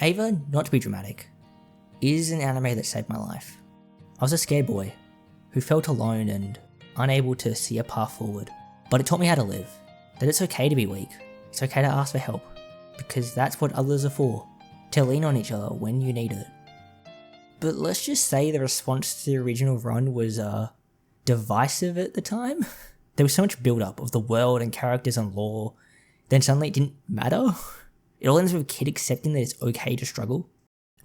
Ava, not to be dramatic, is an anime that saved my life. I was a scared boy who felt alone and unable to see a path forward, but it taught me how to live, that it's okay to be weak, it's okay to ask for help, because that's what others are for, to lean on each other when you need it. But let's just say the response to the original run was divisive at the time. There was so much build up of the world and characters and lore, then suddenly it didn't matter. It all ends with a kid accepting that it's okay to struggle.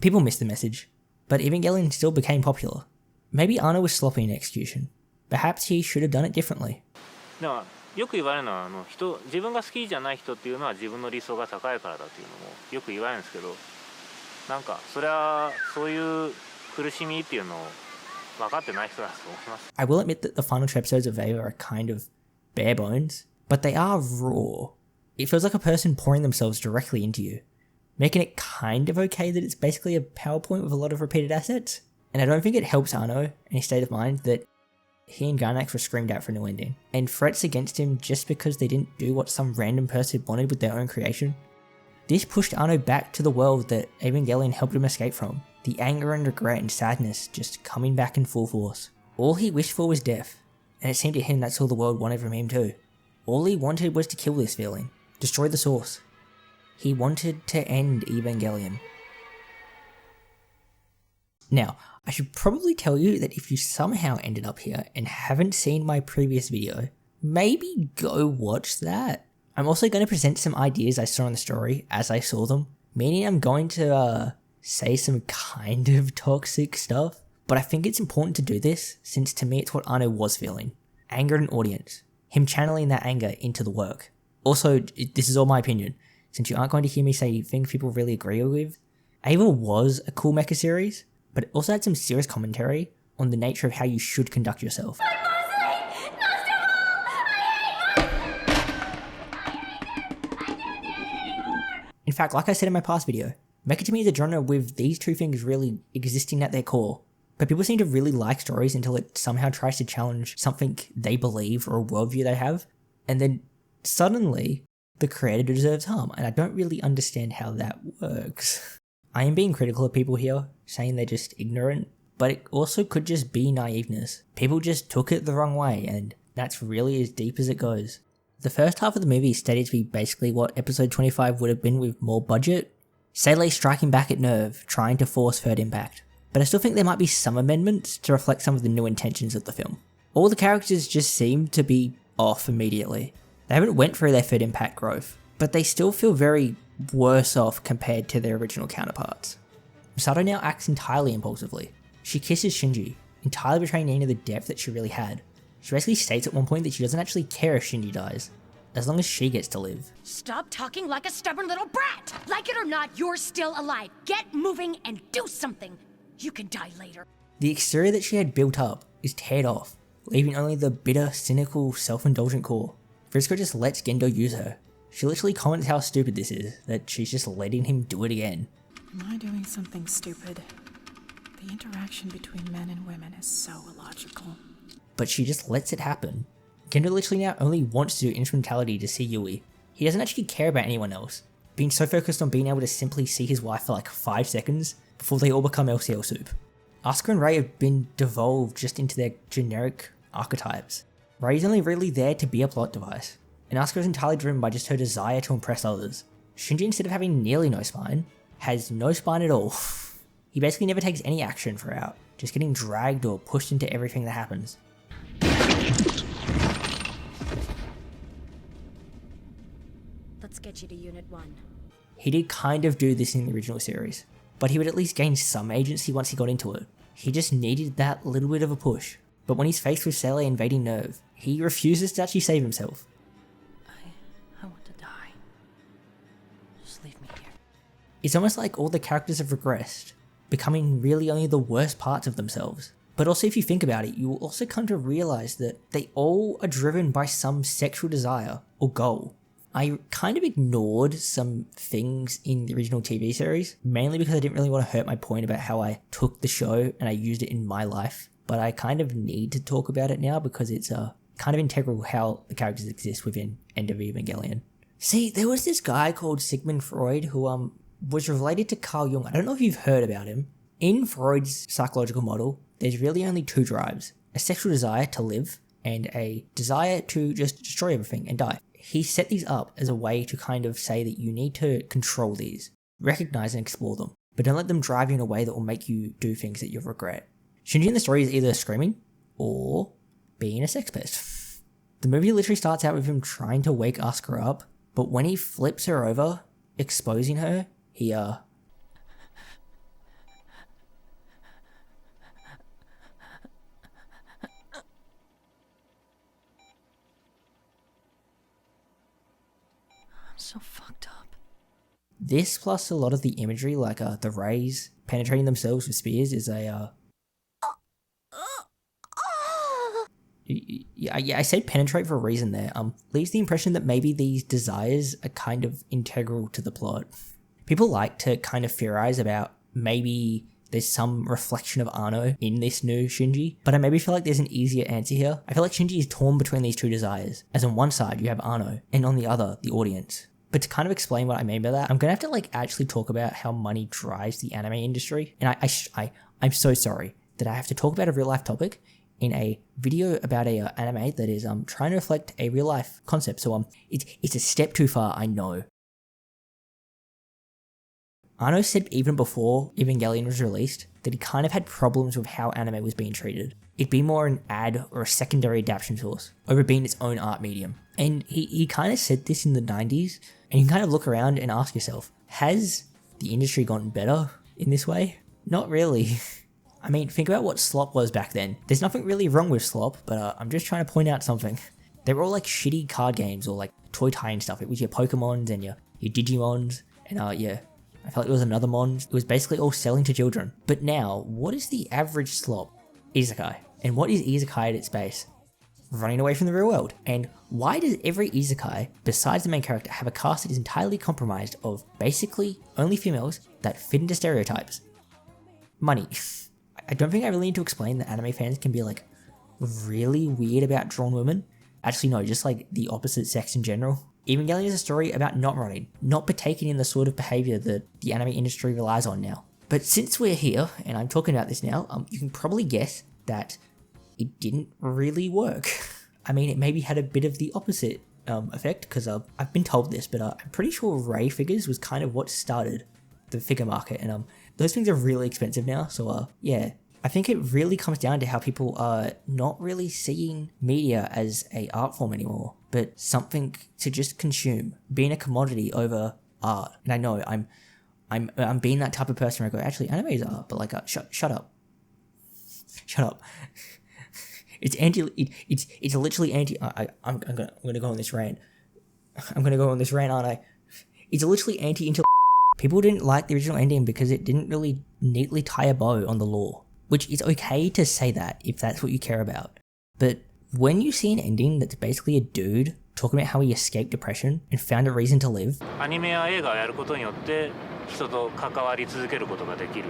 People missed the message, but Evangelion still became popular. Maybe Anno was sloppy in execution. Perhaps he should have done it differently. でもよく言われるのは自分が好きじゃない人っていうのは自分の理想が高いからだっていうのもよく言われるんですけど、なんかそれはそういう苦しみっていうのを分かってない人だと思います。I will admit that the final two episodes of Ava are kind of bare bones, but they are raw. It feels like a person pouring themselves directly into you, making it kind of okay that it's basically a PowerPoint with a lot of repeated assets. And I don't think it helps Anno and his state of mind that he and Garnax were screamed out for a new ending, and threats against him just because they didn't do what some random person wanted with their own creation. This pushed Anno back to the world that Evangelion helped him escape from, the anger and regret and sadness just coming back in full force. All he wished for was death, and it seemed to him that's all the world wanted from him too. All he wanted was to kill this feeling, destroy the source. He wanted to end Evangelion. Now, I should probably tell you that if you somehow ended up here and haven't seen my previous video, maybe go watch that. I'm also going to present some ideas I saw in the story as I saw them, meaning I'm going to say some kind of toxic stuff, but I think it's important to do this since to me it's what Anno was feeling. Anger at an audience. Him channeling that anger into the work. Also, this is all my opinion, since you aren't going to hear me say things people really agree with. Ava was a cool mecha series, but it also had some serious commentary on the nature of how you should conduct yourself. In fact, like I said in my past video, mecha to me is a genre with these two things really existing at their core, but people seem to really like stories until it somehow tries to challenge something they believe or a worldview they have, and then suddenly the creator deserves harm, and I don't really understand how that works. I am being critical of people here, saying they're just ignorant, but it also could just be naiveness. People just took it the wrong way, and that's really as deep as it goes. The first half of the movie is stated to be basically what episode 25 would have been with more budget. Seele striking back at Nerve, trying to force third impact. But I still think there might be some amendments to reflect some of the new intentions of the film. All the characters just seem to be off immediately. They haven't went through their third impact growth, but they still feel very worse off compared to their original counterparts. Misato now acts entirely impulsively. She kisses Shinji, entirely betraying Nina the depth that she really had. She basically states at one point that she doesn't actually care if Shinji dies, as long as she gets to live. Stop talking like a stubborn little brat! Like it or not, you're still alive. Get moving and do something. You can die later. The exterior that she had built up is teared off, leaving only the bitter, cynical, self-indulgent core. Frisco just lets Gendo use her. She literally comments how stupid this is, that she's just letting him do it again. Am I doing something stupid? The interaction between men and women is so illogical. But she just lets it happen. Gendo literally now only wants to do instrumentality to see Yui. He doesn't actually care about anyone else, being so focused on being able to simply see his wife for like 5 seconds before they all become LCL soup. Asuka and Rei have been devolved just into their generic archetypes. Rei's only really there to be a plot device, and Asuka is entirely driven by just her desire to impress others. Shinji, instead of having nearly no spine, has no spine at all. He basically never takes any action for out, just getting dragged or pushed into everything that happens. Let's get you to Unit 1. He did kind of do this in the original series, but he would at least gain some agency once he got into it. He just needed that little bit of a push. But when he's faced with Seele invading Nerve, he refuses to actually save himself. I want to die. Just leave me here. It's almost like all the characters have regressed, becoming really only the worst parts of themselves. But also if you think about it, you will also come to realize that they all are driven by some sexual desire or goal. I kind of ignored some things in the original TV series, mainly because I didn't really want to hurt my point about how I took the show and I used it in my life. But I kind of need to talk about it now because it's kind of integral how the characters exist within End of Evangelion. See, there was this guy called Sigmund Freud who was related to Carl Jung. I don't know if you've heard about him. In Freud's psychological model, there's really only two drives: a sexual desire to live and a desire to just destroy everything and die. He set these up as a way to kind of say that you need to control these, recognize and explore them, but don't let them drive you in a way that will make you do things that you'll regret. Shinji in the story is either screaming or being a sex pest. The movie literally starts out with him trying to wake Asuka up, but when he flips her over, exposing her, he I'm so fucked up. This plus a lot of the imagery, like the rays penetrating themselves with spears, is a I say penetrate for a reason there. Leaves the impression that maybe these desires are kind of integral to the plot. People like to kind of theorize about maybe there's some reflection of Anno in this new Shinji, but I maybe feel like there's an easier answer here. I feel like Shinji is torn between these two desires, as on one side you have Anno, and on the other, the audience. But to kind of explain what I mean by that, I'm gonna have to like actually talk about how money drives the anime industry, and I'm so sorry that I have to talk about a real life topic in a video about a anime that is trying to reflect a real life concept. So it's a step too far, I know. Anno said even before Evangelion was released that he kind of had problems with how anime was being treated. It'd be more an ad or a secondary adaptation source over being its own art medium. And he kind of said this in the 90s, and you can kind of look around and ask yourself, has the industry gotten better in this way? Not really. I mean, think about what slop was back then. There's nothing really wrong with slop, but I'm just trying to point out something. They were all like shitty card games or like toy tie-in stuff. It was your Pokemons and your Digimons, and yeah, I felt like it was another mon. It was basically all selling to children. But now, what is the average slop? Isekai. And what is Isekai at its base? Running away from the real world. And why does every Isekai, besides the main character, have a cast that is entirely compromised of basically only females that fit into stereotypes? Money. I don't think I really need to explain that anime fans can be like really weird about drawn women. Actually no, just like the opposite sex in general. Evangelion is a story about not running, not partaking in the sort of behaviour that the anime industry relies on now. But since we're here, and I'm talking about this now, you can probably guess that it didn't really work. I mean, it maybe had a bit of the opposite effect, because I've been told this, but I'm pretty sure Ray figures was kind of what started the figure market, and those things are really expensive now, so yeah. I think it really comes down to how people are not really seeing media as a art form anymore, but something to just consume, being a commodity over art. And I know I'm being that type of person where I go, actually, anime is art, but like, shut up. It's literally anti. I'm gonna go on this rant. I'm gonna go on this rant, aren't I? It's literally anti-intellectual. People didn't like the original ending because it didn't really neatly tie a bow on the lore. Which is okay to say that if that's what you care about. But when you see an ending that's basically a dude talking about how he escaped depression and found a reason to live, アニメや映画をやることによって人と関わり続けることができる。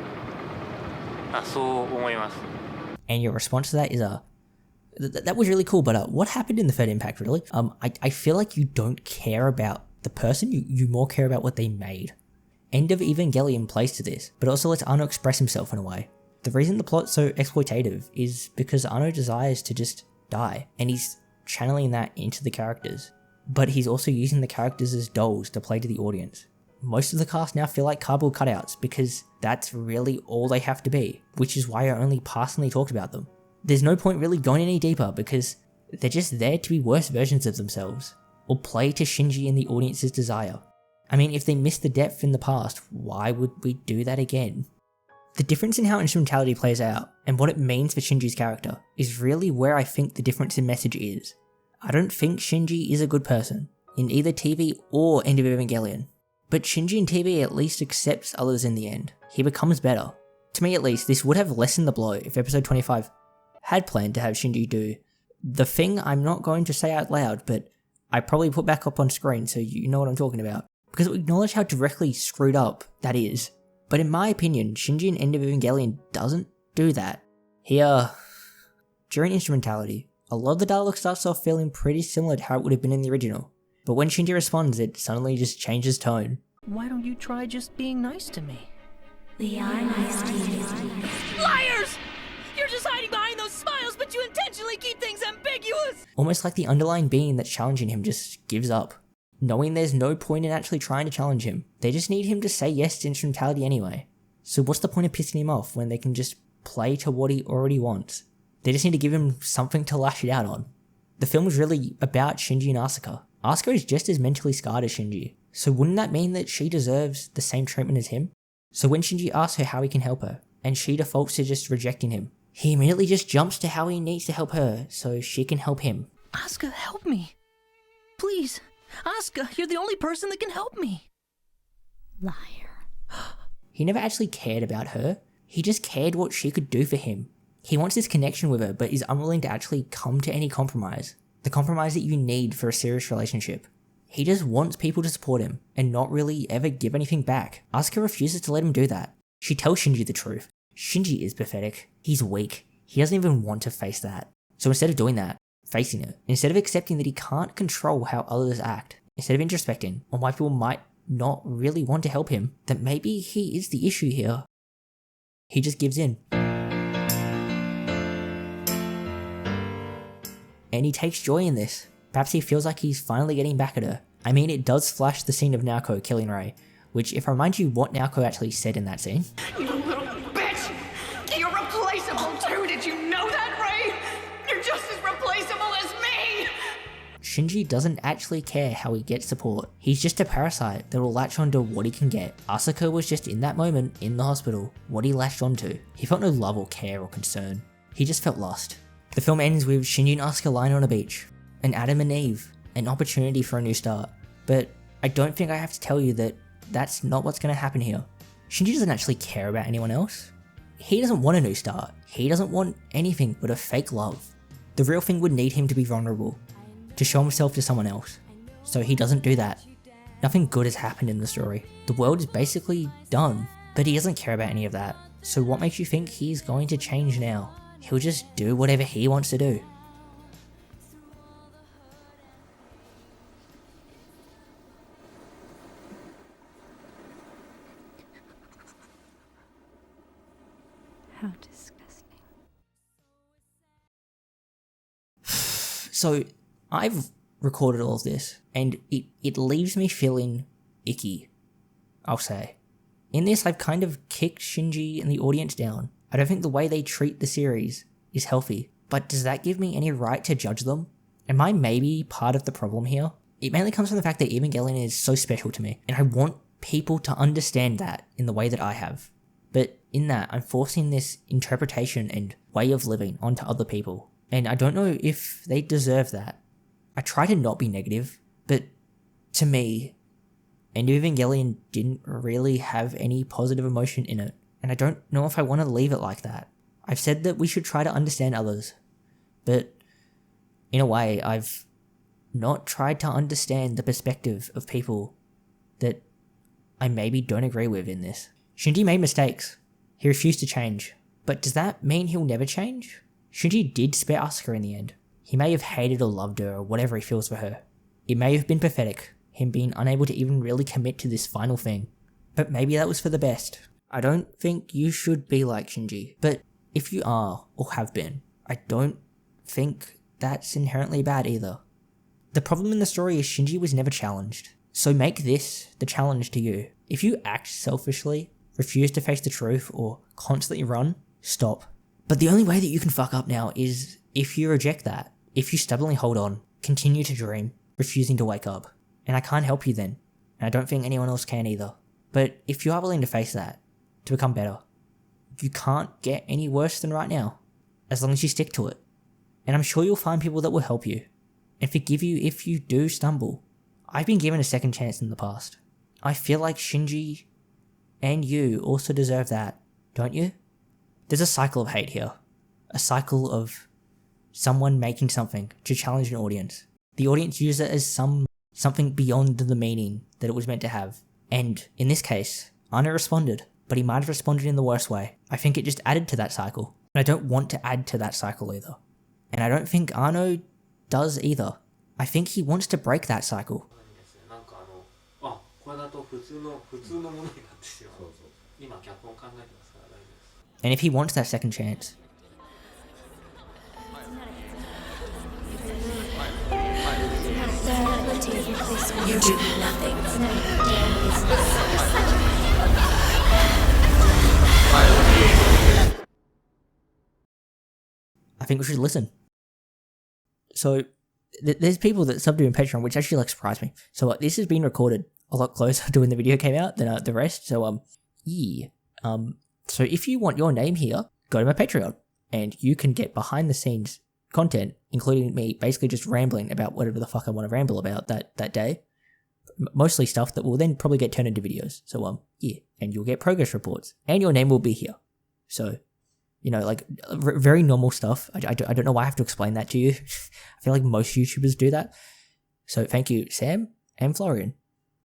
そう思います。 and your response to that is that was really cool, but what happened in the third impact really? I feel like you don't care about the person, you more care about what they made. End of Evangelion plays to this, but also lets Anno express himself in a way. The reason the plot's so exploitative is because Anno desires to just die, and he's channeling that into the characters. But he's also using the characters as dolls to play to the audience. Most of the cast now feel like cardboard cutouts because that's really all they have to be, which is why I only passingly talked about them. There's no point really going any deeper because they're just there to be worse versions of themselves, or play to Shinji and the audience's desire. I mean, if they missed the depth in the past, why would we do that again? The difference in how instrumentality plays out, and what it means for Shinji's character, is really where I think the difference in message is. I don't think Shinji is a good person, in either TV or End of Evangelion. But Shinji in TV at least accepts others in the end. He becomes better. To me at least, this would have lessened the blow if episode 25 had planned to have Shinji do the thing I'm not going to say out loud, but I probably put back up on screen so you know what I'm talking about. Because it will acknowledge how directly screwed up that is. But in my opinion, Shinji in End of Evangelion doesn't do that. During instrumentality, a lot of the dialogue starts off feeling pretty similar to how it would have been in the original. But when Shinji responds, it suddenly just changes tone. Why don't you try just being nice to me? We are nice to you. Liars! You're just hiding behind those smiles, but you intentionally keep things ambiguous! Almost like the underlying being that's challenging him just gives up, knowing there's no point in actually trying to challenge him. They just need him to say yes to instrumentality anyway. So what's the point of pissing him off when they can just play to what he already wants? They just need to give him something to lash it out on. The film is really about Shinji and Asuka. Asuka is just as mentally scarred as Shinji, so wouldn't that mean that she deserves the same treatment as him? So when Shinji asks her how he can help her, and she defaults to just rejecting him, he immediately just jumps to how he needs to help her so she can help him. Asuka, help me. Please. Asuka, you're the only person that can help me. Liar. He never actually cared about her. He just cared what she could do for him. He wants this connection with her, but is unwilling to actually come to any compromise. The compromise that you need for a serious relationship. He just wants people to support him, and not really ever give anything back. Asuka refuses to let him do that. She tells Shinji the truth. Shinji is pathetic. He's weak. He doesn't even want to face that. So instead of doing that, facing it, instead of accepting that he can't control how others act, instead of introspecting on why people might not really want to help him, that maybe he is the issue here, he just gives in. And he takes joy in this. Perhaps he feels like he's finally getting back at her. I mean, it does flash the scene of Naoko killing Rei, which, if I remind you what Naoko actually said in that scene. You little bitch! You're replaceable too, did you know that, Ray? You're just as replaceable as me! Shinji doesn't actually care how he gets support. He's just a parasite that will latch onto what he can get. Asuka was just in that moment, in the hospital, what he latched onto. He felt no love or care or concern. He just felt lost. The film ends with Shinji and Asuka lying on a beach. An Adam and Eve. An opportunity for a new start. But I don't think I have to tell you that that's not what's going to happen here. Shinji doesn't actually care about anyone else. He doesn't want a new start. He doesn't want anything but a fake love. The real thing would need him to be vulnerable, to show himself to someone else. So he doesn't do that. Nothing good has happened in the story. The world is basically done, but he doesn't care about any of that. So what makes you think he's going to change now? He'll just do whatever he wants to do. How disgusting. So I've recorded all of this, and it leaves me feeling icky, I'll say. In this, I've kind of kicked Shinji and the audience down. I don't think the way they treat the series is healthy, but does that give me any right to judge them? Am I maybe part of the problem here? It mainly comes from the fact that Evangelion is so special to me, and I want people to understand that in the way that I have. But in that, I'm forcing this interpretation and way of living onto other people, and I don't know if they deserve that. I try to not be negative, but to me, End of Evangelion didn't really have any positive emotion in it, and I don't know if I want to leave it like that. I've said that we should try to understand others, but in a way, I've not tried to understand the perspective of people that I maybe don't agree with in this. Shinji made mistakes. He refused to change. But does that mean he'll never change? Shinji did spare Asuka in the end. He may have hated or loved her or whatever he feels for her. It may have been pathetic, him being unable to even really commit to this final thing. But maybe that was for the best. I don't think you should be like Shinji, but if you are, or have been, I don't think that's inherently bad either. The problem in the story is Shinji was never challenged. So make this the challenge to you. If you act selfishly, refuse to face the truth, or constantly run, stop. But the only way that you can fuck up now is if you reject that. If you stubbornly hold on, continue to dream, refusing to wake up. And I can't help you then. And I don't think anyone else can either. But if you are willing to face that, to become better, you can't get any worse than right now, as long as you stick to it. And I'm sure you'll find people that will help you, and forgive you if you do stumble. I've been given a second chance in the past. I feel like Shinji and you also deserve that, don't you? There's a cycle of hate here. A cycle of someone making something to challenge an audience. The audience uses it as something beyond the meaning that it was meant to have. And in this case, Anno responded, but he might have responded in the worst way. I think it just added to that cycle. And I don't want to add to that cycle either. And I don't think Anno does either. I think he wants to break that cycle. なんかここれだと普通のものになってしまう。今脚本考えてますから大丈夫です。 And if he wants that second chance, You do nothing. I think we should listen. So, there's people that sub to in Patreon, which actually like surprised me. So this has been recorded a lot closer to when the video came out than the rest. So yeah. So if you want your name here, go to my Patreon, and you can get behind the scenes content, including me basically just rambling about whatever the fuck I want to ramble about that day. Mostly stuff that will then probably get turned into videos. So yeah, and you'll get progress reports, and your name will be here. So, you know, like very normal stuff. I don't know why I have to explain that to you. I feel like most YouTubers do that. So thank you, Sam and Florian.